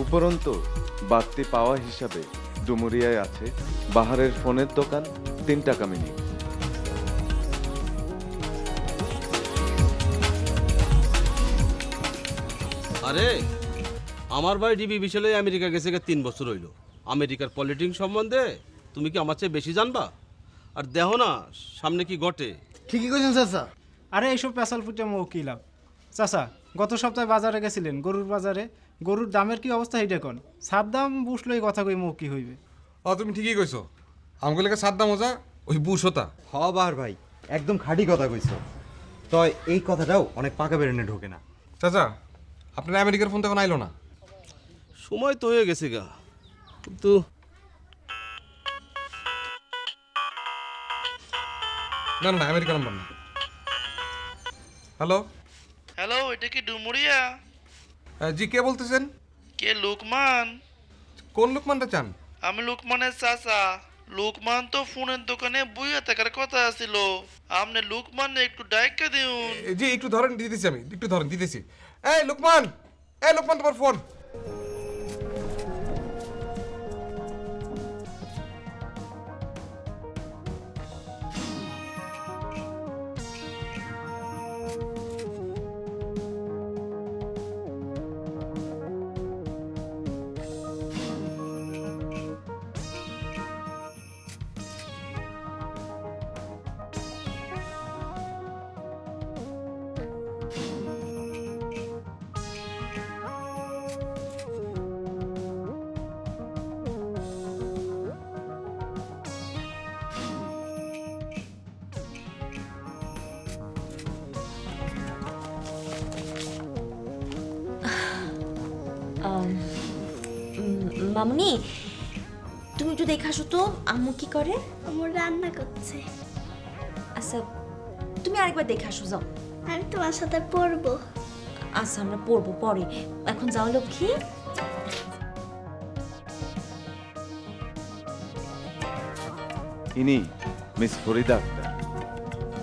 উপরন্তু বাড়তি পাওয়া হিসাবে ডুমুরিয়ায় আছে বাহারের ফোনের দোকান, 3 টাকা মিনি। আরে আমার ভাই ডিবি বিশালে আমেরিকা গেছে 3 বছর হইল। আমেরিকার পলিটিক্স সম্বন্ধে তুমি কি আমার চেয়ে বেশি জানবা? আর দেখো না সামনে কি ঘটে। ঠিকই কইছেন চাচা। আরে এইসব পেশাল ফুটে মৌ কি লাভ? চাচা, গত সপ্তাহে বাজারে গেছিলেন, গরুর বাজারে। গরুর দামের কি অবস্থা এইটা কোন? সার দাম বুঝলো এই কথা কই মৌ কি হইবে? তুমি ঠিকই কইছো, আমগুলোকে সাদ্দা মজা ওই বুশ হতা। হ বাহার ভাই, একদম খাঁটি কথা কইছো। তয় এই কথাটাও অনেক পাকা বেরেনে ঢোকে না। চাচা আপনার আমেরিকার ফোন তো এখন আইলো না। সময় তো হয়ে গেছে গা, কিন্তু না না আমেরিকা নাম্বার না। হ্যালো হ্যালো, এটা কি ডুমুরিয়া? জি, কে বলতেছেন? কে লোকমান? কোন লোকমানটা চান? আমি লোকমানের চাচা। লোকমান তো ফোনের দোকানে বইয়া থাকার কথা আছিল। আপনি লোকমান একটু ডাইকা দিউন। জি একটু ধরেন, দিতেছি আমি, একটু ধরেন দিতেছি। এই লোকমান, এই লোকমান তোমার ফোন। মামুনি, তুমি একটু দেখে আসো তো আম্মু কি করে। আমার রান্না করছে। আচ্ছা, তুমি আরেকবার দেখে আসো, যাও। আমি তোমার সাথে পড়বো। আচ্ছা, আমরা পড়বো পরে। এখন যাও লক্ষ্মী। ইনি মিস ফরিদা আক্তার।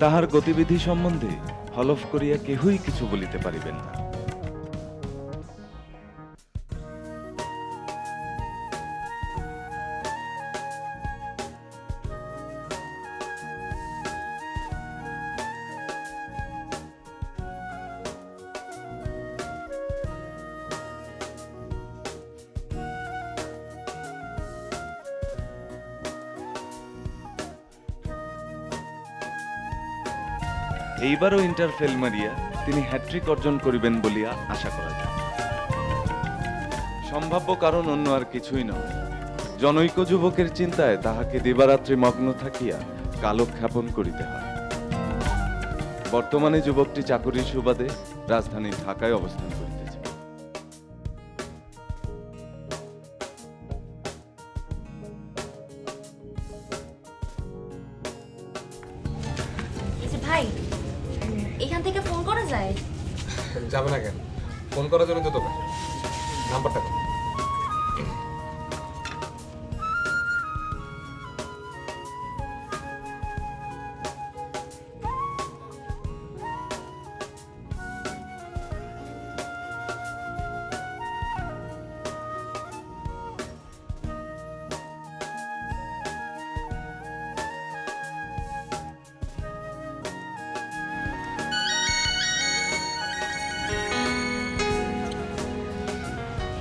তাহার গতিবিধি সম্বন্ধে হলফ করিয়া কেহই কিছু বলিতে পারিবেন না। এইবারও ইন্টার ফেল মারিয়া তিনি হ্যাট্রিক অর্জন করিবেন বলিয়া আশা করা যায়। সম্ভাব্য কারণ অন্য আর কিছুই নয়, জনৈক যুবকের চিন্তায় তাহাকে দিবারাত্রি মগ্ন থাকিয়া কালক্ষেপণ করিতে হয়। বর্তমানে যুবকটি চাকরির সুবাদে রাজধানী ঢাকায় অবস্থান করিতেছে। এই যে ভাই, এখান থেকে ফোন করা যায়? যাবে না কেন? ফোন করার জন্য তো দোকান, নাম্বারটা কর।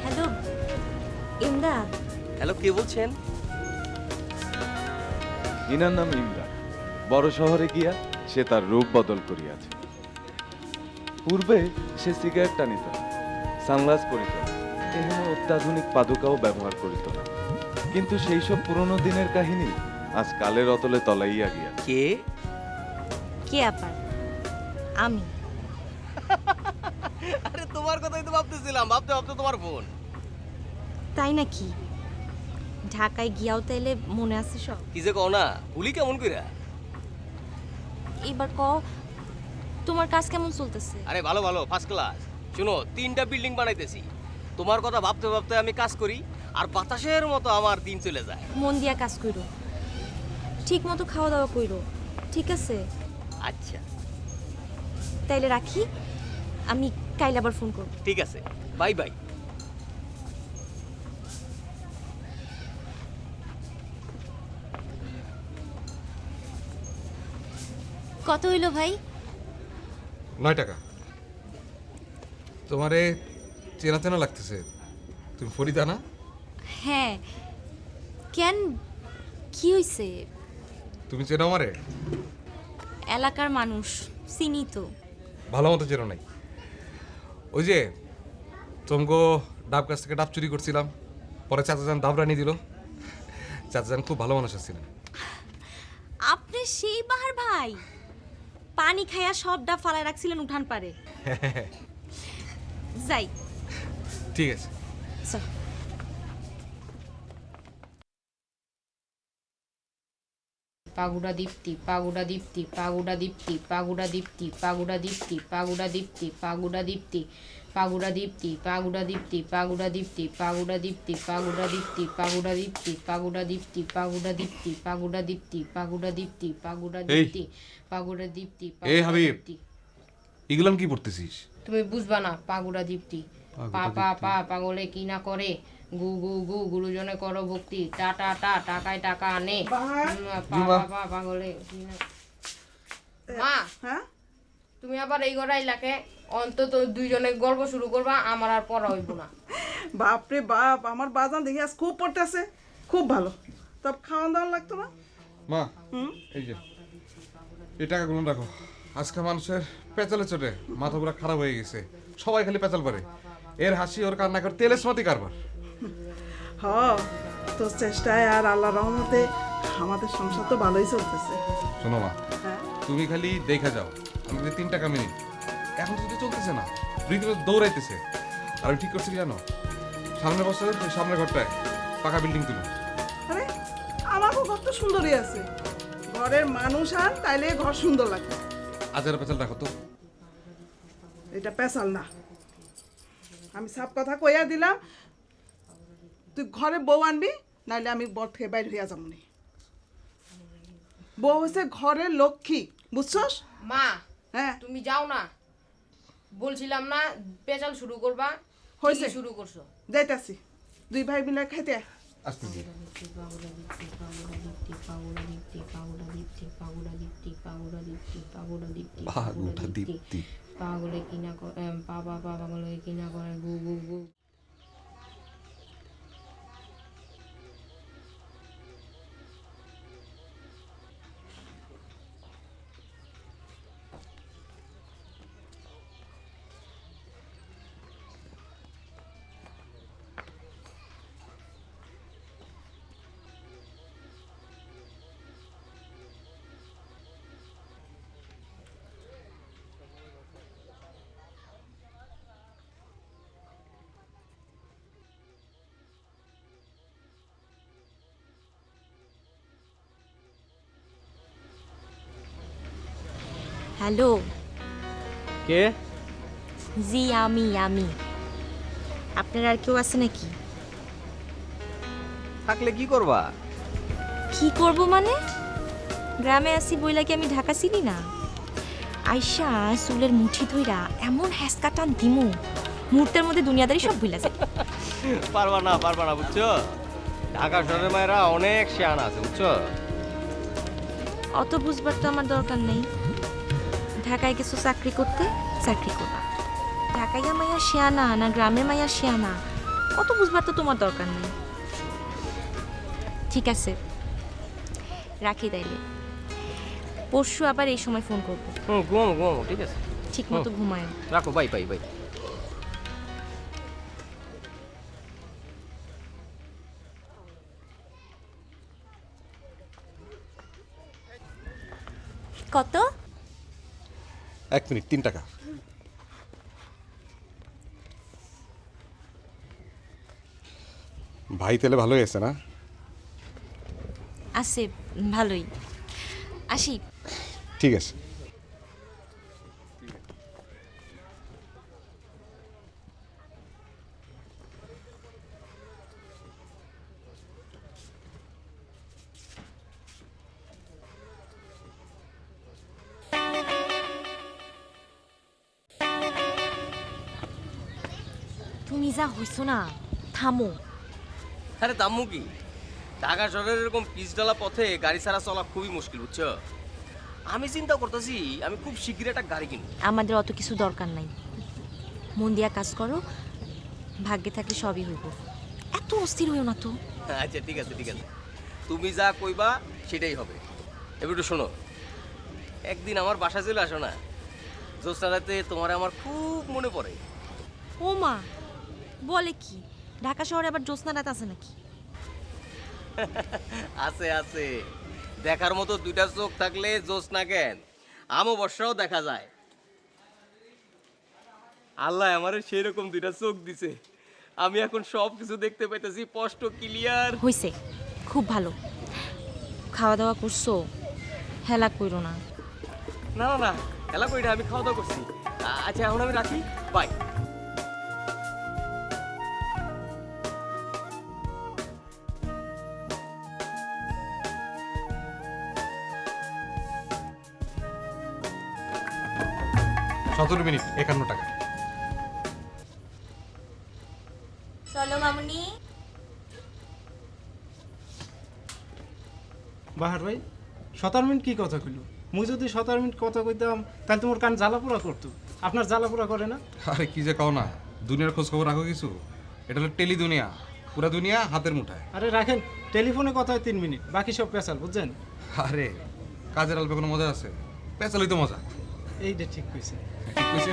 হ্যালো ইমরান। হ্যালো, কে বলছেন? ইনার নাম ইমরান। বড় শহরে গিয়া সে তার রূপ বদল করিয়াছে। পূর্বে সে সিগারেট টানিত না, সানগ্লাস পরিত না, এখানে অত্যাধুনিক পাদুকাও ব্যবহার করিত না। কিন্তু সেই সব পুরনো দিনের কাহিনী আজ কালের অতলে তলাইয়া গিয়া। কে? কে আবার? আমি। আরে তোমার কথাই তো ভাবতেছিলাম, ভাবতে ভাবতে তোমার ফোন। তাই নাকি? ঢাকায় গিয়াও তাইলে মনে আছে সব? কি যে কও না, ভুলি কেমন কইরা? এবার ক, তোমার কাজ কেমন চলতেছে? আরে ভালো ভালো, ফার্স্ট ক্লাস। শুনো, 3টা বিল্ডিং বানাইতেছি। তোমার কথা ভাবতে ভাবতে আমি কাজ করি, আর বাতাসের মতো আমার দিন চলে যায়। মন দিয়া কাজ কইরো, ঠিক মতো খাওয়া দাওয়া কইরো, ঠিক আছে? আচ্ছা তাইলে রাখি, আমি কাইলে আবার ফোন করব। ঠিক আছে, বাই বাই। কত হইলো ভাই? 9 টাকা। তোমারে চেনা চেনা লাগতেছে, তুমি ফরিদা না? হ্যাঁ, কেন, কি হইছে? তুমি চেনো আমারে? এলাকার মানুষ, চিনি তো। ভালো মতো চেনো নাই। ওই যে তোমগো ডাব গাছ থেকে ডাব চুরি করছিলাম, পরে চাচাজান ডাব রানি দিল। চাচাজান খুব ভালো মানুষ ছিলেন। আপনি সেই বাহার ভাই, পানি খাইয়া সব ডাব ফালায় রাখছিলেন উঠান পারে। যাই। ঠিক আছে। চল। পাগুড়া দীপ্তি, পাগুড়া দীপ্তি, পাগুড়া দীপ্তি, পাগুড়া দীপ্তি, পাগুড়া দীপ্তি, পাগুড়া দীপ্তি, পাগুড়া দীপ্তি, পাগুড়া দীপ্তি, পাগুড়া দীপ্তি, পাগুড়া দীপ্তি, পাগুড়া দীপ্তি, পাগুড়া দীপ্তি, পাগুড়া দীপ্তি, পাগুড়া দীপ্তি, পাগুড়া দীপ্তি, পাগুড়া দীপ্তি, পাগুড়া দীপ্তি, পাগুড়া দীপ্তি, পাগুড়া দীপ্তি। এই হাবিব, এগুলাম কি পড়তেছিস? তুমি বুঝবা না, পাগুড়া দীপ্তি। পা পা পা পাগলে কি না করে, গু গু গু গুরুজনে করো ভক্তি, টা টা টা টাকায় টাকা আনে, পা পা পা পাগলে কি না। মা, হ্যাঁ তুমি আবার এই ঘরে আইলাকে, অন্তত দুইজনে গল্প শুরু করবা, আমার আর পড়া হইব না। বাপরে বাপ, আমার বাজান দেখি আজ খুব পড়তেছে, খুব ভালো। তব খাওয়া দাওয়া লাগতো না? মা, এই যে এই টাকাগুলো রাখো। আজকে মানুষের পেঁচালে চটে মাথাগুলো খারাপ হয়ে গেছে, সবাই খালি পেঁচাল পারে। এর হাসি ওর কান্না করে তেলেসমাতি কারবার। হ, তোর চেষ্টায় আর আল্লাহ রহমতে আমাদের সংসার তো ভালোই চলতেছে। শোনো মা, হ্যাঁ, তুমি খালি দেখা যাও, আমি 3 টাকা মিনিট এখন যদি চলতেছে না, রীতিমতো দৌড়াইতেছে। আর আমি ঠিক করছি কি জানো, সামনের বছর ওই সামনের ঘরটায় পাকা বিল্ডিং তুলো। আরে আমারও ঘর তো সুন্দরই আছে, ঘরের মানুষ আর তাইলে ঘর সুন্দর লাগে। আজের পেঁচাল রাখো তো। এটা পেশাল না, আমি সব কথা কইয়া দিলাম। তুই ঘরে বউ আনবি, নাইলে আমি বর থেকে বাইরে হইয়া যাবো নি। বউ হচ্ছে ঘরের লক্ষ্মী, বুঝছস? মা, হ্যাঁ, তুমি যাও না, বলছিলাম না পেঁচাল শুরু করবা, হয়েছে, ঠিকই শুরু করছো। যাইতাছি, দুই ভাই মিলে খাইতে আয়। আসতেছি। পাগুড়া দীপ্তি, পাগুড়া দীপ্তি, পাগুড়া দীপ্তি, পাগুড়া দীপ্তি, পাগুড়া দীপ্তি, পাগুড়া দীপ্তি, পাগুড়া দীপ্তি, পাগুড়া দীপ্তি, পাগলে কিনা করে, পা পা পা পাগলে কিনা করে, গু গু গু। হ্যালো। কে? জি, আমি। আপনার আর কেউ আছে নাকি? থাকলে কি করবা? কি করব মানে? গ্রামে আসি বইলা কি আমি ঢাকা চিনি না? আইসা চুলের মুঠি ধইরা এমন হ্যাসকা টান দিমু, মুহূর্তের মধ্যে দুনিয়াদারি সব ভুলে যায়। পারবা না বুঝছো? ঢাকা শহরের মায়েরা অনেক শেয়ানা আছে বুঝছো? অত বুঝবার তো আমার দরকার নেই। ঢাকায় কিছু চাকরি করতে, চাকরি করবা। ঢাকাইয়া মাইয়া শেয়ানা না গ্রামের মাইয়া শেয়ানা, অত বুঝবার তো তোমার দরকার নেই। ঠিক আছে, রাখি তাইলে। পরশু আবার এই সময় ফোন করবো। ঘুমো ঠিক আছে, ঠিক মতো ঘুমায়। রাখো, বাই। কত? 1 মিনিট, 3 টাকা। ভাই তাহলে ভালোই আছে না? আছে, ভালোই। আসি। ঠিক আছে। তুমি যা হইছো না, থামো। আরে দাম্মু কি, ঢাকা শহরের এরকম পিচডালা পথে গাড়ি ছাড়া চলা খুবই মুশকিল বুঝছো? আমি চিন্তা করতেছি আমি খুব শীঘ্রই একটা গাড়ি কিনবো। আমাদের অত কিছু দরকার নাই, মন দিয়া কাজ করো, ভাগ্যে থাকলে সবই হইব। এত অস্থির হইও না তো। আচ্ছা ঠিক আছে ঠিক আছে, তুমি যা কইবা সেটাই হবে। এবার একটু শোনো, একদিন আমার বাসায় চলে আসো না, জ্যোৎস্না রাতে তোমার আমার খুব মনে পড়ে। ও মা, বলে কি ঢাকা শহরে আবার জ্যোৎস্না রাত আছে নাকি? আছে আছে, দেখার মতো দুইটা চোখ থাকলে জ্যোৎস্না কেন, অমাবস্যাও দেখা যায়। আল্লাহ আমারে সেই রকম দুইটা চোখ দিছে, আমি এখন সব কিছু দেখতে পাইতেছি স্পষ্ট ক্লিয়ার। হইছে, খুব ভালো। খাওয়া দাওয়া করছো? হেলা কইরো না। না না না, এলা কইটা আমি খাওয়া দাওয়া করছি। আচ্ছা এখন আমি রাখি, বাই। সতেরো মিনিট 51 টাকা। চলো মামুনি। বাহার ভাই 17 মিনিট কি কথা কইল? মুই যদি 17 মিনিট কথা কইতাম তাহলে তোমার কান জ্বালাপোড়া করতো। আপনার জ্বালাপোড়া করে না? আরে কি যে কও না, দুনিয়ার খোঁজ খবর রাখো কিছু? এটা হলো টেলি দুনিয়া, পুরা দুনিয়া হাতের মুঠায়। আরে রাখেন, টেলিফোনে কথা হয় 3 মিনিট, বাকি সব পেশাল, বুঝছেন? আরে কাজের আলপে কোনো মজা আছে? পেঁচালই তো মজা। এইটা ঠিক কইছে। ঠিক কইছি?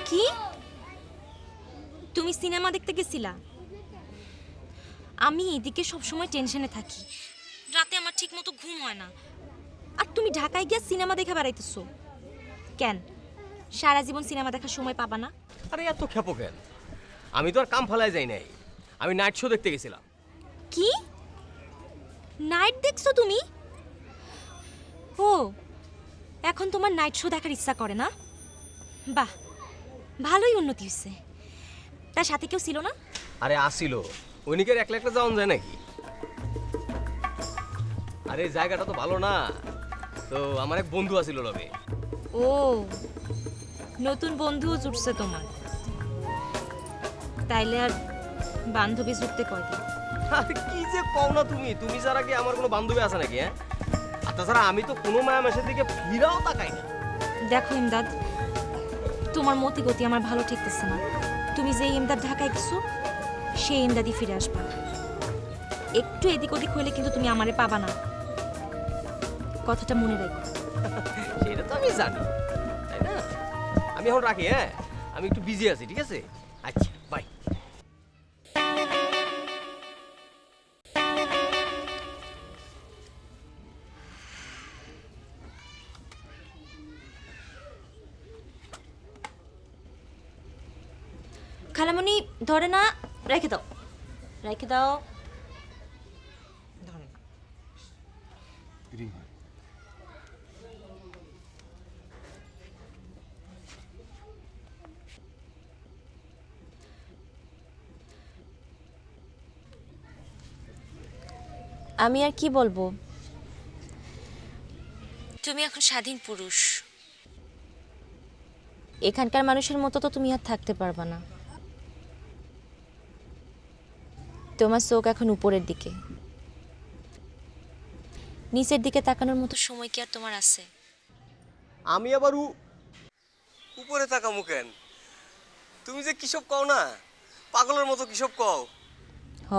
কি তুমি সিনেমা দেখতে গেছিলা? আমি এদিকে সবসময় টেনশনে থাকি, রাতে আমার ঠিক মতো ঘুম হয় না, আর তুমি ঢাকায় গিয়ে সিনেমা দেখে বেড়াইতেছো কেন? সারা জীবন সিনেমা দেখার সময় পাবা না? আরে এত খেপো কেন? আমি তো আর কাম ফালায় যাই নাই, আমি নাইট শো দেখতে গেছিলাম। কি নাইট দেখছো তুমি? ও, এখন তোমার নাইট শো দেখার ইচ্ছা করে না? বাহ, ভালোই উন্নতি হয়েছে। তার সাথে কেউ ছিল না? আরে আসিল, ওইনিকের একলা একলা যাওয়া যায় নাকি? আরে জায়গাটা তো ভালো না, তো আমার এক বন্ধু আসিল লবে। ও, নতুন বন্ধুও জুটছে তোমার, তাইলে আর বান্ধবী জুটতে কয়দিন? আরে কি যে কও না তুমি, তুমি ছাড়া কি আমার কোনো বান্ধবী আছে নাকি? হ্যাঁ, আর তাছাড়া আমি তো কোনো মায়া মেসের দিকে ফিরাও তাকাই না। দেখো ইমদাদ, তোমার মতি গতি আমার ভালো ঠেকতেছে না। তুমি যে ইমদাদ ঢাকায় গেছো, সেই ইমদাদই ফিরে আসবা। একটু এদিক ওদিক হইলে কিন্তু তুমি আমারে পাবা না, কথাটা মনে রাখো। সেটা তো আমি জানি, তাই না? আমি এখন রাখি, হ্যাঁ আমি একটু বিজি আছি, ঠিক আছে? আচ্ছা বাই। খালামণি ধরে না, রেখে দাও, রেখে দাও। আমি আর কি বলবো, তুমি এখন স্বাধীন পুরুষ। এখানকার মানুষের মতো তো তুমি আর থাকতে পারবা না। তোমার চোখ এখন উপরের দিকে, নিচের দিকে তাকানোর মতো সময় কি আর তোমার আছে? আমি আবার উপরে তাকামু কেন? তুমি যে কিসব কও না, পাগলের মতো কিসব কও। হ,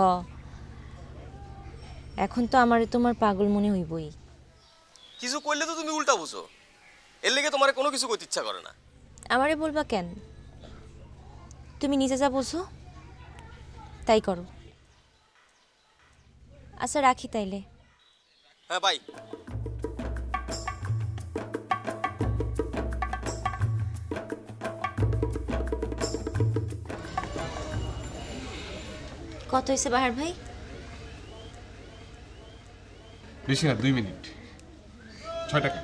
এখন তো আমারে তোমার পাগল মনে হইবই। কিছু করলে তো তুমি উল্টা বুঝো, এর লেগে তোমার কোনো কিছু করতে ইচ্ছা করে না। আমারে বলবা কেন? তুমি নিজে যা বোঝো তাই করো। আচ্ছা রাখি তাইলে। হ্যাঁ বাই। কত হয়েছে বাহার ভাই? বেশি না, 2 মিনিট, 6 টাকা।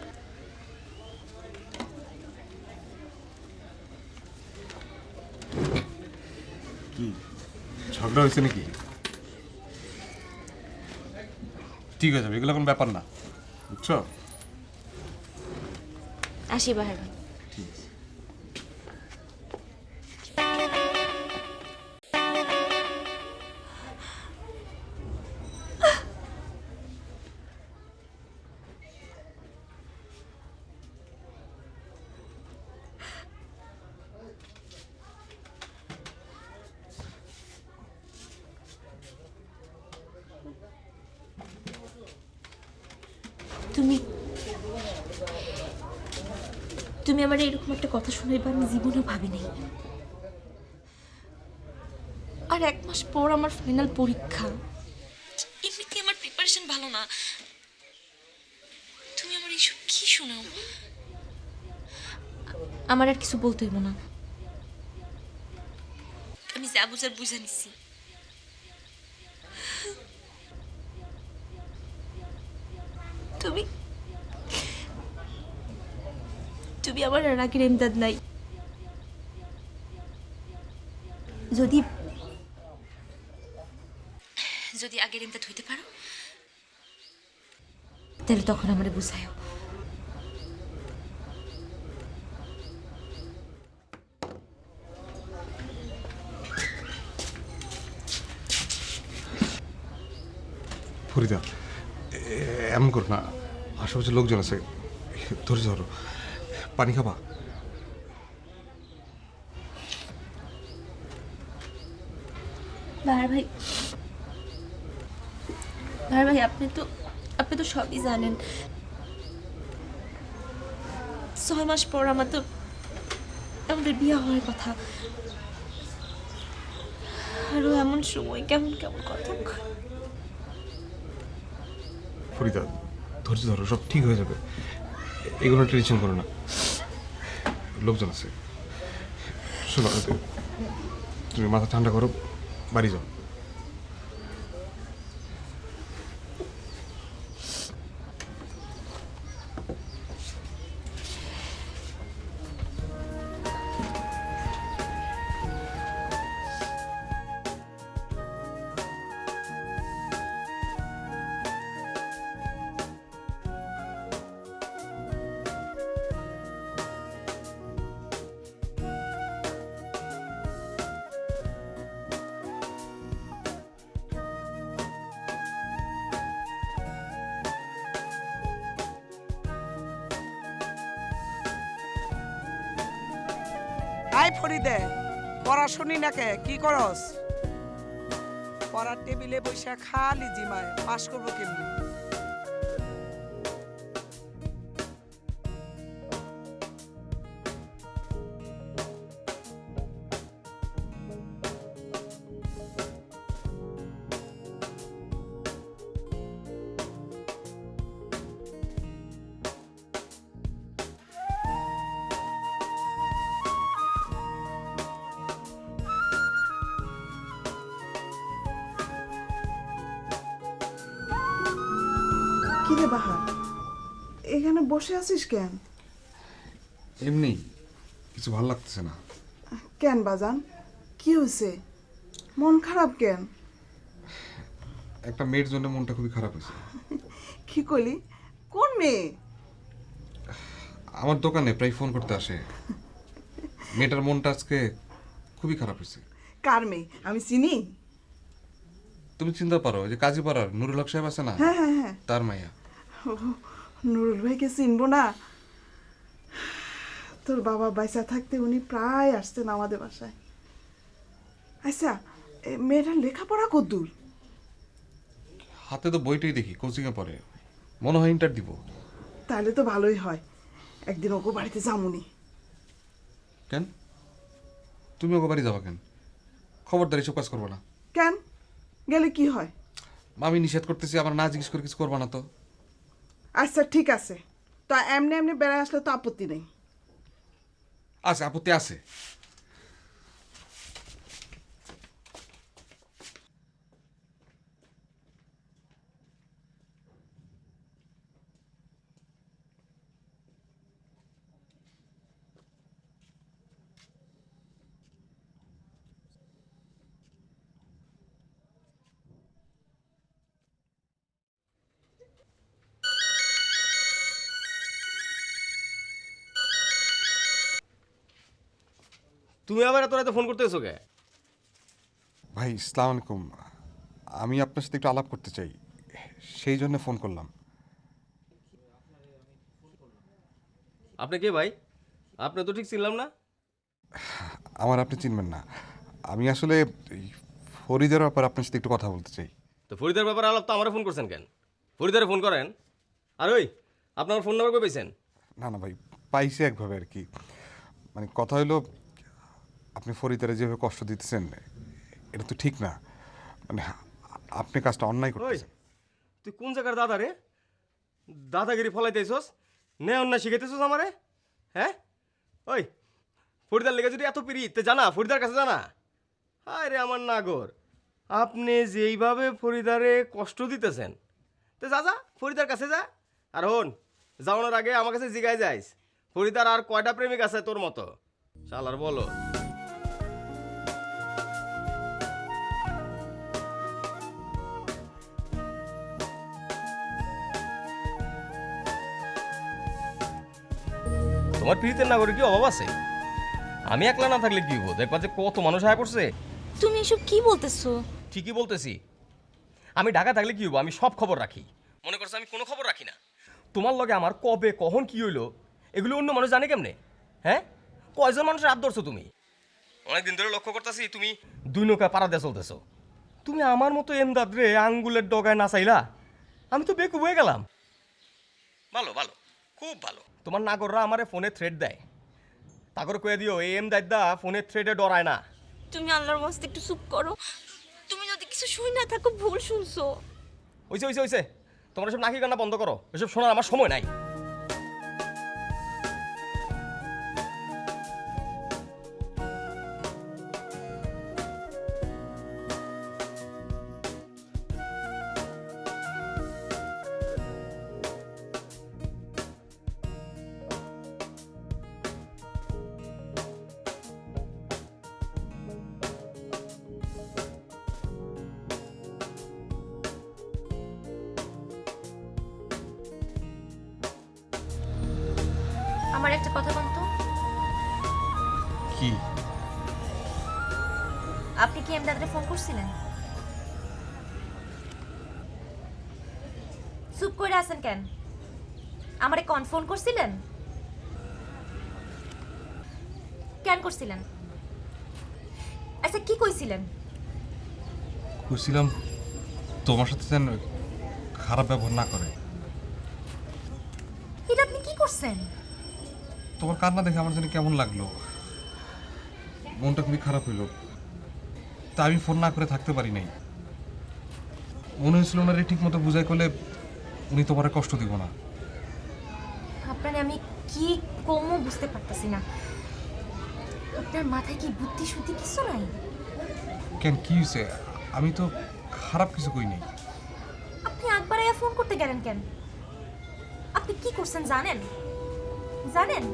কি ঝগড়া হয়েছে নাকি? ঠিক আছে, এগুলো কোনো ব্যাপার না, বুঝছো? আসি বাহার ভাই। ঠিক আছে। তুমি তুমি আমার এরকম একটা কথা শুনাইবা আমি জীবনেও ভাবিনি। আর 1 মাস পর আমার ফাইনাল পরীক্ষা, এমনিতে আমার প্রিপারেশন ভালো না, তুমি আমার এইসব কি শোনাও? আমার আর কিছু বলতে হইব না, আমি যা বুঝার বুঝা নিছি। তুমি তুমি আমার রাগের এমদাদ নাই। যদি যদি আগের এমদাদ হইতে পারো তাহলে তখন আমারে বুঝাইও। ফরিদা এমন করো না, আশেপাশে লোকজন আছে, ধরে ধরো। পানি খাবা? ভাই আপনি তো সবই জানেন। 6 মাস পর আমার তো আমাদের বিয়ে হওয়ার কথা, আরো এমন সময় কেমন কেমন কথা। ফরিদা ধৈর্য ধরো, সব ঠিক হয়ে যাবে, এগুলো টেনশন করো না, লোকজন আছে। শোনো, তুমি মাথা ঠান্ডা করো, বাড়ি যাও। হাই ফরিদে, পড়াশুনি নাকে কি করস? পড়ার টেবিলে বসে খালি জিমায়, পাস করবো কেমনি? কিরে বাহার, এখানে বসে আছিস কেন? এমনি কিছু ভালো লাগতেছে না। কেন বাজান, কি হয়েছে? মন খারাপ কেন? একটা মেয়ের জন্য মনটা খুবই খারাপ হয়েছে। কি কইলি? কোন মেয়ে? আমার দোকানে প্রায় ফোন করতে আসে। মেয়েটার মনটা আজকে খুবই খারাপ হয়েছে। কার মেয়ে? আমি চিনি। তুমি চিন্তা পারো, যে কাজী পাড়ার নুরুল হক সাহেব আছে না, হ্যাঁ হ্যাঁ হ্যাঁ, তার মাইয়া। নুরুল ভাইকে চিনবো না? তোর বাবা বাইসা থাকতে উনি প্রায় আসতেন আমাদের বাসায়। আচ্ছা, মেয়েটার লেখাপড়া কদ্দূর? হাতে তো বইটাই দেখি, কোচিংয়ে পড়ে, মনে হয় ইন্টার দিব। তাহলে তো ভালোই হয়, একদিন ওকে বাড়িতে যামুনি। কেন তুমি ওকে বাড়ি যাবা কেন? খবরদারি সব কাজ করবো না। কেন গেলে কি হয়? আমি নিষেধ করতেছি, আমার না জিজ্ঞেস করে কিছু করবা না তো। আচ্ছা ঠিক আছে, তা এমনি এমনি বেড়ায় আসলে তো আপত্তি নেই। আছে, আপত্তি আছে। তুমি আবার এত রাতে ফোন করতেছো কে? ভাই আসসালামু আলাইকুম, আমি আপনার সাথে একটু আলাপ করতে চাই, সেই জন্য ফোন করলাম। আপনি কে ভাই? আপনি তো ঠিক চিনলাম না। আমার আপনি চিনবেন না, আমি আসলে এই ফরিদের ব্যাপারে আপনার সাথে একটু কথা বলতে চাই। তো ফরিদের ব্যাপারে আলাপ তো আমারে ফোন করছেন কেন? ফরিদারে ফোন করেন। আর ওই আপনার ফোন নাম্বার কই পাইছেন? না না ভাই, পাইছে একভাবে আর কি। মানে কথা হলো, আপনি ফরিদারে যেভাবে কষ্ট দিতেছেন এটা তো ঠিক না। মানে আপনি কাজটা অন্যায় ওই করতেছেন। তুই কোন জায়গার দাদা রে? দাদাগিরি ফলাইতেছস, নে অন্যায় শিখাইতেছস আমারে? হ্যাঁ ওই ফরিদার লেগে যদি এত পিরিত তে জানা, ফরিদার কাছে জানা। হায় রে আমার নাগর, আপনি যেইভাবে ফরিদারে কষ্ট দিতেছেন, তো যা যা ফরিদার কাছে যা। আর হন, যাওয়ানোর আগে আমার কাছে জিগায় যাইস ফরিদার আর কয়টা প্রেমিক আছে তোর মতো। শালার বলো। তোমার পীড়িতের নাগরিক কি অভাব আছে? আমি একলা না থাকলে কি হবো? দেখবা যে কত মানুষ আয়া পড়ছে। তুমি এসব কি বলতেছো? ঠিকই বলতেছি। আমি ঢাকা থাকলে কি হবো? আমি সব খবর রাখি। মনে করছো আমি কোনো খবর রাখি না? তোমার লগে আমার কবে কখন কি হইলো এগুলো অন্য মানুষ জানে কেমনে? হ্যাঁ, কয়জন মানুষের হাত ধরছো তুমি? অনেকদিন ধরে লক্ষ্য করতেছি তুমি দুই নৌকা পাড়া দিয়ে চলতেছো। তুমি আমার মতো এমদাদ রে আঙ্গুলের ডগায় নাচাইলা, আমি তো বেকুব হয়ে গেলাম। ভালো ভালো, খুব ভালো। তোমার নাগররা আমারে ফোনে থ্রেড দেয়, তাগর কয়ে দিও এই এমদাদা ফোনে থ্রেডে ডরায় না। তুমি আল্লাহর ওয়াস্তে একটু চুপ করো। তুমি যদি কিছু শুই না থাকো, ভুল শুনছো। হইছে হইছে হইছে, তোমরা সব নাকি কান্না বন্ধ করো, এসব শোনার আমার সময় নাই। আমার একটা কথা বলুন তো, কি? আপনি কি এমদাদরে ফোন করছিলেন? চুপ করে আছেন কেন? আমারে কোন ফোন করছিলেন? কেন করছিলেন? আচ্ছা কি কইছিলেন? বুঝছিলাম তোমার সাথে যেন খারাপ ব্যবহার না করে। এটা আপনি কি করছেন? তোমার কান্না দেখে আমার যেন কেমন লাগলো, মনটা খুবই খারাপ হইলো। তা আমি ফোন না করে থাকতে পারি নাই। মনে হয়েছিল ওনারে ঠিক মতো বুঝাই করলে উনি তোমার কষ্ট দিব না। আপনারে আমি কি কমও বুঝতে পারতাছি না। আপনার মাথায় কি বুদ্ধি শুদ্ধি কিছু নাই? কেন, কি হয়েছে? আমি তো খারাপ কিছু কই নাই। আপনি একবার আয়া ফোন করতে গেলেন কেন? আপনি কি করছেন জানেন? জানেন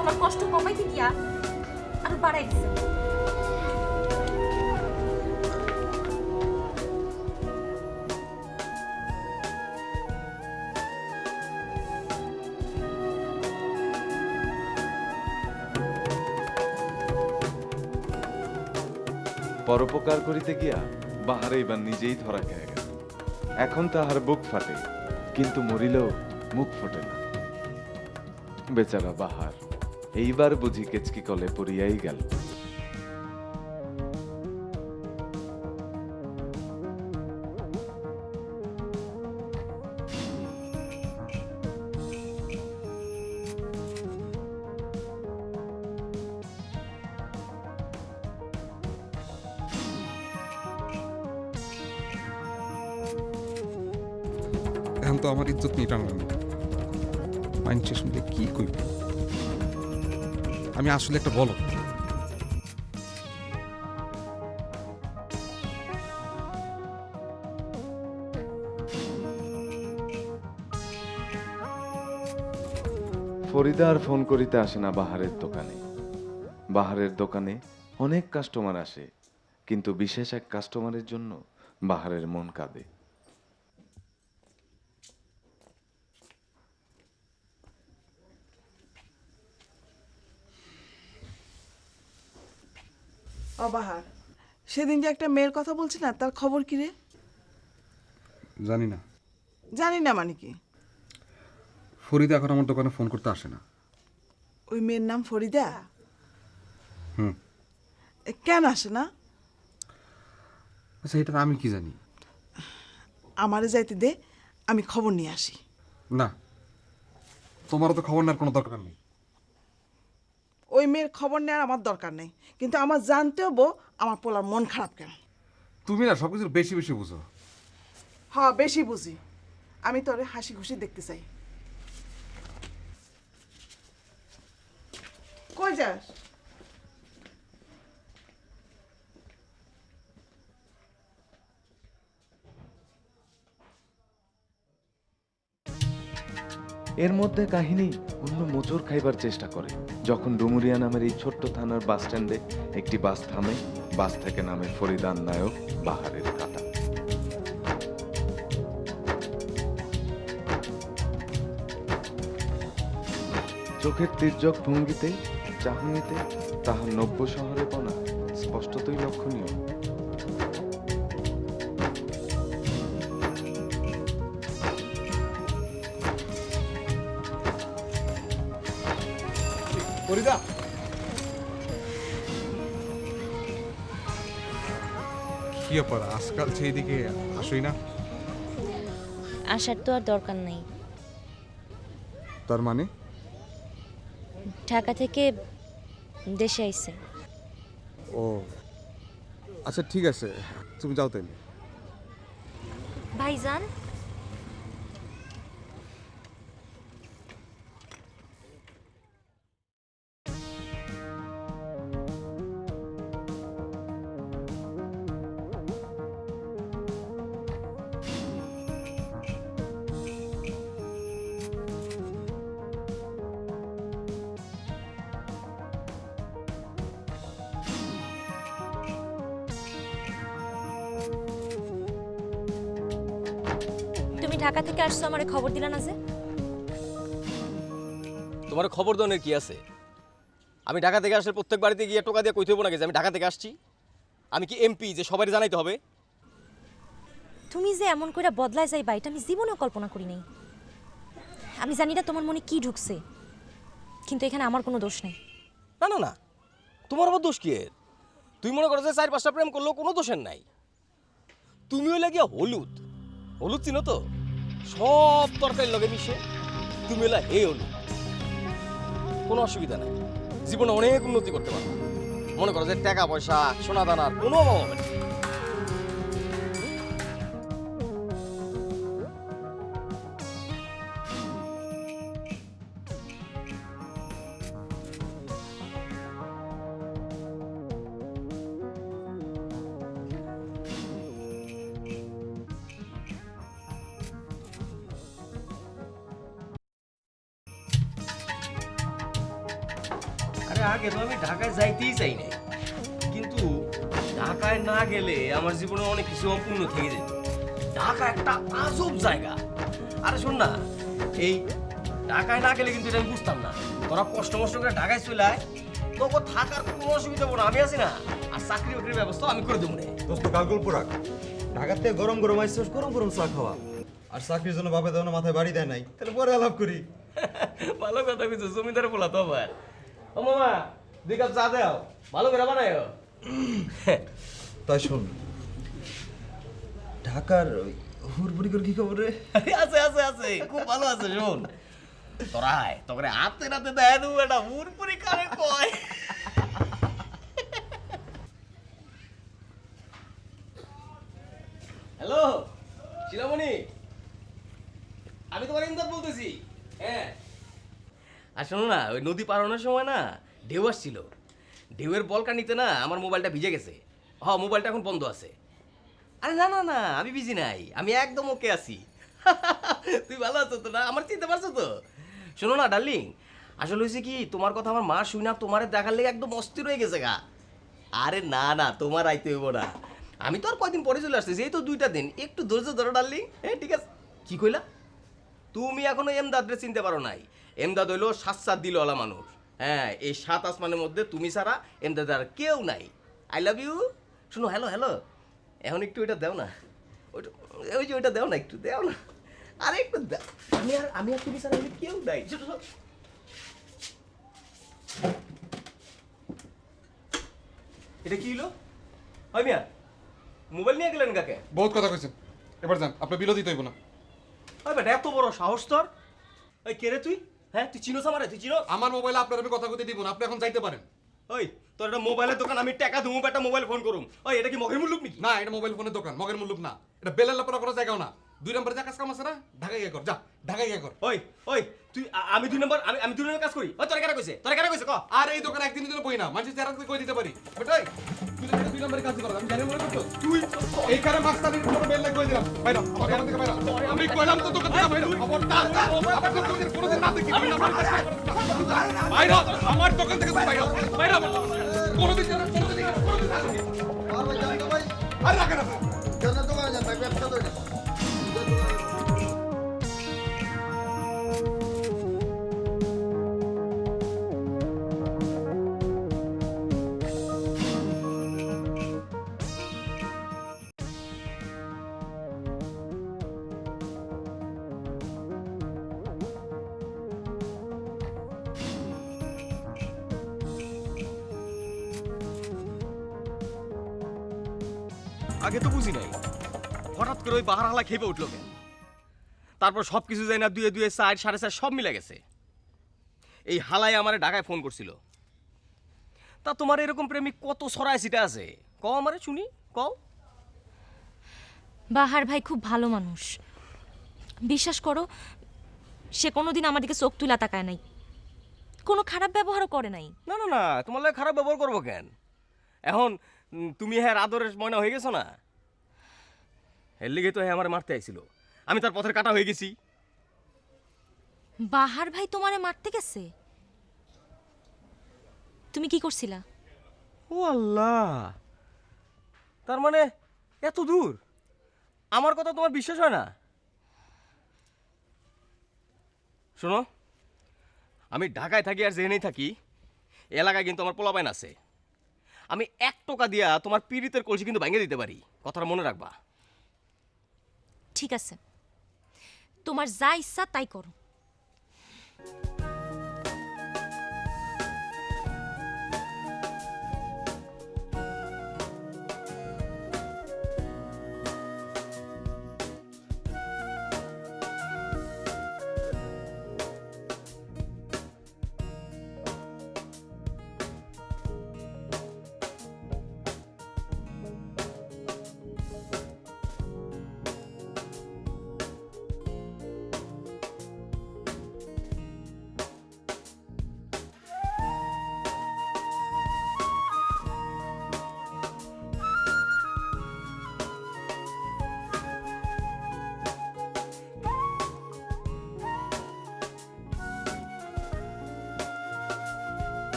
আমার কষ্ট কমাইতে গিয়া আরো বাড়াই দিচ্ছেন। পরোপকার করিতে গিয়া বাহারে এবার নিজেই ধরা খেয়ে গেল। এখন তাহার বুক ফাটে, কিন্তু মরিলেও মুখ ফোটে না। বেচারা বাহার এইবার বুঝি কেচকি কলে পড়িয়াই গেল। এখন তো আমার ইজ্জত নিয়ে টানলাম, মাইন্ডে শুনলে কি কইব? আমি আসলে একটা বলো। ফরিদা আর ফোন করিতে আসে না বাহারের দোকানে। বাহারের দোকানে অনেক কাস্টমার আসে, কিন্তু বিশেষ এক কাস্টমারের জন্য বাহারের মন কাঁদে। অবাহার, সেদিন যে একটা মেয়ের কথা বলছি না, তার খবর কি রে? জানি না। জানি না মানে কি? ফরিদা এখন আমার দোকানে ফোন করতে আসে না। ওই মেয়ের নাম ফরিদা? হুম। কেন আসে না? আচ্ছা, এটা আমি কি জানি? আমারে যাইতে দে, আমি খবর নিয়ে আসি। না, তোমারও তো খবর নেওয়ার কোনো দরকার নেই। ওই মেয়ের খবর নেওয়ার আমার দরকার নেই, কিন্তু আমার জানতে হবো আমার পোলার মন খারাপ কেন। তুমি না সব কিছু বেশি বেশি বুঝো। হ্যাঁ, বেশি বুঝি। আমি তোরে হাসি খুশি দেখতে চাই। কই যাস? এর মধ্যে কাহিনী অন্য মোচড় খাইবার চেষ্টা করে যখন ডুমুরিয়া নামের এই ছোট্ট থানার বাস স্ট্যান্ডে একটি বাস থামে। বাস থেকে নামে ফরিদার নায়ক বাহারের কাটা। চোখের তির্যক ভঙ্গিতে চাহনিতে তাহার নব্য শহরে বনা স্পষ্টতই লক্ষণীয়। ফরিদা, কি ব্যাপার আজকাল সেই দিকে আসোই না? আসার তো আর দরকার নেই। তার মানে? ঢাকা থেকে দেশে আইছে। ও আচ্ছা, ঠিক আছে, তুমি যাও তাইলে। ভাইজান, তুমি ঢাকা থেকে আসছো, আমারে খবর দিলা না যে? তোমার খবর দেওয়ার কি আছে? আমি ঢাকা থেকে আসলে প্রত্যেক বাড়িতে গিয়ে টোকা দিয়ে কইতে হবো নাকি যে আমি ঢাকা থেকে আসছি? আমি কি এমপি যে সবারই জানাইতে হবে? তুমি যে এমন কইরা বদলায় যাইবা এটা আমি জীবনেও কল্পনা করি নাই। আমি জানি না তোমার মনে কি ঢুকছে, কিন্তু এখানে আমার কোনো দোষ নেই। না না না, তোমার আবার দোষ কি এর? তুই মনে করো যে 4-5টা প্রেম করলেও কোনো দোষের নাই। তুমি হইলে গিয়া হলুদ, হলুদ চিনো তো? সব তরকারির লগে মিশে তুমি হইলা হে হলুদ। কোনো অসুবিধা নাই, জীবনে অনেক উন্নতি করতে পারো। মনে করো যে টাকা পয়সা সোনা দানার কোনো অভাব হবে না। আরে আগে তো আমি ঢাকায় যাইতেই চাই না, কিন্তু ঢাকায় না গেলে আমার জীবনে অনেক কিছু অপূর্ণ থেকে যেত। ঢাকা একটা আজব জায়গা। আরে শোন না, এই ঢাকায় না গেলে কিন্তু এটা আমি বুঝতাম না। তোরা কষ্ট মষ্ট করে ঢাকায় চলে আয়, তোকে থাকার কোনো অসুবিধা হবে না, আমি আছি না। আর চাকরি বাকরির ব্যবস্থা আমি করে দেবো না। দোস্ত কাল গল্প রাখ, ঢাকার থেকে গরম গরম আইসোস, গরম গরম চা খাওয়া। আর চাকরির জন্য বাপে দেওয়া মাথায় বাড়ি দেয় নাই, তাহলে পরে আলাপ করি। ভালো কথা কইছো, জমিদারে বলা তো আবার। ও মামা, 2 কাপ চা দাও, ভালো করে বানায়ো। তাই শোন, ঢাকার হুড়বুড়ি করে কি খবর রে? আছে আছে আছে, খুব ভালো আছে। শোন, তোরাই তোকে হাতে নাতে দেয় দেবো এটা উড়পুরি কারে কয়। হ্যালো শিলামণি, আমি তোমার ইমদাদ বলতেছি। হ্যাঁ, আর শোনো না, ওই নদী পার হওয়ার সময় না ঢেউ আসছিল। ঢেউয়ের বলকানিতে না আমার মোবাইলটা ভিজে গেছে। মোবাইলটা এখন বন্ধ আছে। আরে না না না, আমি বিজি নাই, আমি একদম ওকে আছি। তুই ভালো আছো তো? না আমার চিনতে পারছো তো? শোনো না ডার্লিং, আসলে হয়েছে কি, তোমার কথা আমার মা শুই না তোমার দেখার লেগে একদম অস্থির হয়ে গেছে গা। আরে না না, তোমার আইতে হইব না, আমি তো আর কয়দিন পরে চলে আসতেছি, এই তো 2টা দিন, একটু ধৈর্য ধরো ডার্লিং। হ্যাঁ ঠিক আছে। কি কইলা? তুমি এখনো এমদাদরে চিনতে পারো নাই। এমদাদ হইলো 7 দিলওয়ালা মানুষ। হ্যাঁ, এই 7 আসমানের মধ্যে তুমি ছাড়া এমদাদ আর কেউ নাই। I love you. শোনো, হ্যালো হ্যালো, এখন একটু ওইটা দাও না, ওইটা ওই যে ওইটা দাও না, একটু দাও না। আরে একটু দাও, আমি আর তুমি ছাড়া কেউ নাই। এটা কি হলো? হয় মিয়া, মোবাইল নিয়ে গেলেন কাকে? বহুত কথা কইছেন, এবার যান, আপনার বিরোধী তৈব না। হয় বেটা, এত বড় সাহস তোর? ওই কে রে তুই? হ্যাঁ তুই চিনোস আমারে? তুই চিনো? আমার মোবাইলে আপনার আমি কথা কইতে দিব না, আপনি এখন যাইতে পারেন। ওই তোর একটা মোবাইলের দোকান, আমি টাকা দেবো, একটা মোবাইল ফোন করুম। ওই এটা কি মগের মুল্লুক নাকি? না, এটা মোবাইল ফোনের দোকান, মগের মুল্লুক না। এটা বেলের লাপড়া করা জায়গাও না। 2 নম্বরে যা কাজ কাম আছে না, ঢাকায় গিয়ে কর, যা ঢাকায় গিয়ে কর। ওই ওই তুই আমি 2 নম্বর আমি 2 নম্বর কাজ করি। ওই তোর কেন কইছে? তোর কেন কইছে ক? আর এই দোকানে একদিনের জন্য বই না, মানুষ চেহারা কই দিতে পারি বেটাই। তুই তো 2 নম্বরে কাজ করছ, আমি জানি মনে করছ তুই এইখানে মাস্টারের কোনো বেল লাগ কই দিলাম। বাইরা, আমার দোকান থেকে বাইরা। আমি কইলাম তো দোকান থেকে বাইরা। খবরদার, আমার দোকান থেকে কোনোদিন না দেখি। বাইরা, আমার দোকান থেকে বাইরা। বাইরা, কোনোদিন আর রাখেন আপনি। আগে তো বুঝি নাই, হঠাৎ করে ওই বাহার হালা খেপে উঠলো কেন? তারপর সব কিছু যাই না 2 2 4 4.5 সব মিলে গেছে। এই হালাই আমারে ঢাকায় ফোন করছিল। তা তোমার এরকম প্রেমিক কত ছড়ায় ছিটা আছে কও আমারে শুনি, কও। বাহার ভাই খুব ভালো মানুষ, বিশ্বাস করো। সে কোনোদিন আমার দিকে চোখ তুলা তাকায় নাই, কোনো খারাপ ব্যবহারও করে নাই। না না না, তোমার লাগে খারাপ ব্যবহার করবো কেন? এখন তুমি হ্যাঁ আদরের ময়না হয়ে গেছো না? এর লিগে তো হ্যাঁ আমার মারতে আইছিল, আমি তার পথের কাটা হয়ে গেছি। বাহার ভাই তোমারে মারতে গেছে? তুমি কি করছিলা? ও আল্লাহ, তার মানে এত দূর? আমার কথা তোমার বিশ্বাস হয় না? শোনো, আমি ঢাকায় থাকি আর যেখানেই থাকি, এলাকায় কিন্তু আমার পোলাপাইন আছে। আমি 1 টাকা দিয়া তোমার পীড়িতের কলসি কিন্তু ভেঙে দিতে পারি, কথাটা মনে রাখবা। ঠিক আছে, তোমার যা ইচ্ছা তাই করো।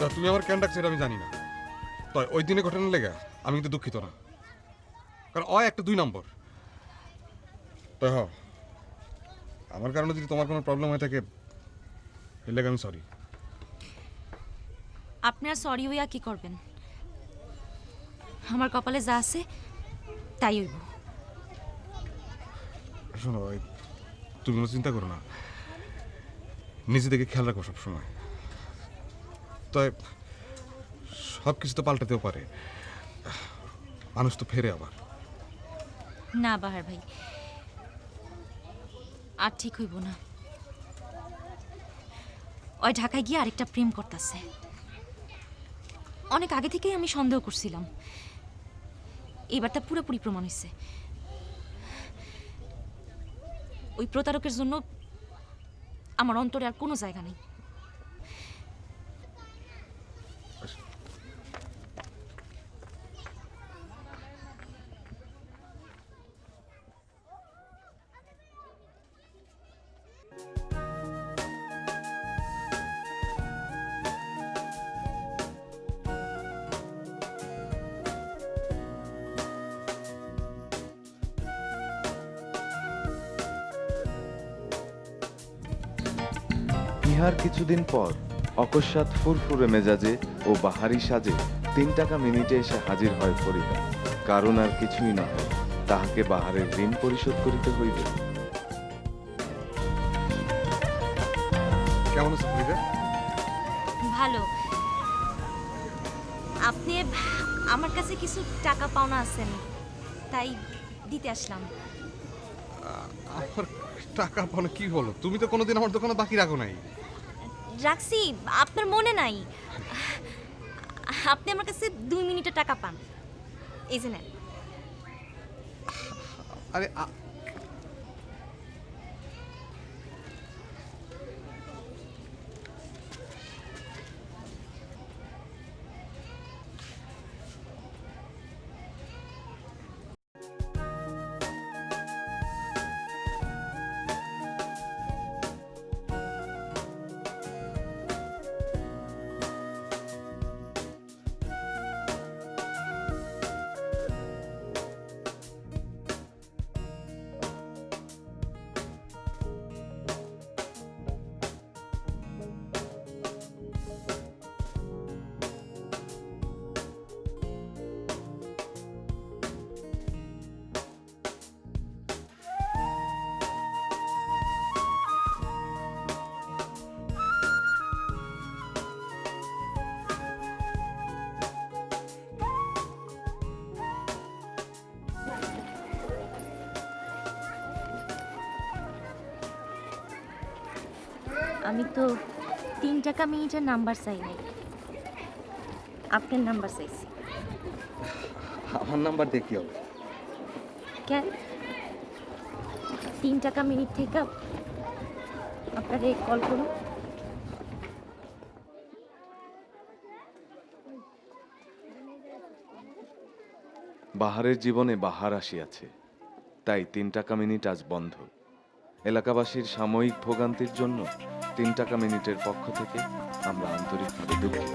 তা তুমি আমার কেন ডাকছো এটা আমি জানি না। তো ওই দিনে ঘটনা লেগে আমি কিন্তু দুঃখিত না, কারণ একটা 2 নম্বর। তো আমার কারণে যদি তোমার কোনো প্রবলেম হয়ে থাকে এর লেগে আমি সরি। আপনার সরি হইয়া কি করবেন? আমার কপালে যা আছে তাই হইব। শোনো, তুমি কোনো চিন্তা করো না, নিজে দেখে খেয়াল রাখো সবসময়। তাই সব কিছু তো পাল্টাতেও পারে, মানুষ তো ফেরে আবার। না বাহার ভাই, আর ঠিক হইব না। ওই ঢাকায় গিয়ে আরেকটা প্রেম করতেছে। অনেক আগে থেকেই আমি সন্দেহ করছিলাম, এবার তা পুরোপুরি প্রমাণ হয়েছে। ওই প্রতারকের জন্য আমার অন্তরে আর কোনো জায়গা নেই। ইহার কিছুদিন পর অকস্মাৎ ফুরফুরে মেজাজে ও বাহারি সাজে 3 টাকা মিনিটে এসে হাজির হয় ফরিদা। কারণ আর কিছুই না হয়, তাহাকে বাহারের ঋণ পরিশোধ করিতে হইবে। কেমন আছো ফরিদা? ভালো। আপনি আমার কাছে কিছু টাকা পাওনা আছেন, তাই দিতে আসলাম। আমার টাকা পানো কি বলো? তুমি তো কোনোদিন আমার দোকানে বাকি রাখো নাই। রাখছি, আপনার মনে নাই। আপনি আমার কাছে 2 মিনিটে টাকা পান, এই যে নেন। আরে আমি তো 3 টাকা মিনিটের নাম্বার চাই নাই, আপনার নাম্বার চাইছি। আমার নাম্বার দিয়ে কি হবে? কেন? 3 টাকা মিনিট থেকে আপনারে কল করুন। বাহারের জীবনে বাহার আসিয়াছে, তাই 3 টাকা মিনিট আজ বন্ধ। এলাকাবাসীর সাময়িক ভোগান্তির জন্য 3 টাকা মিনিটের পক্ষ থেকে আমরা আন্তরিকভাবে দুঃখিত।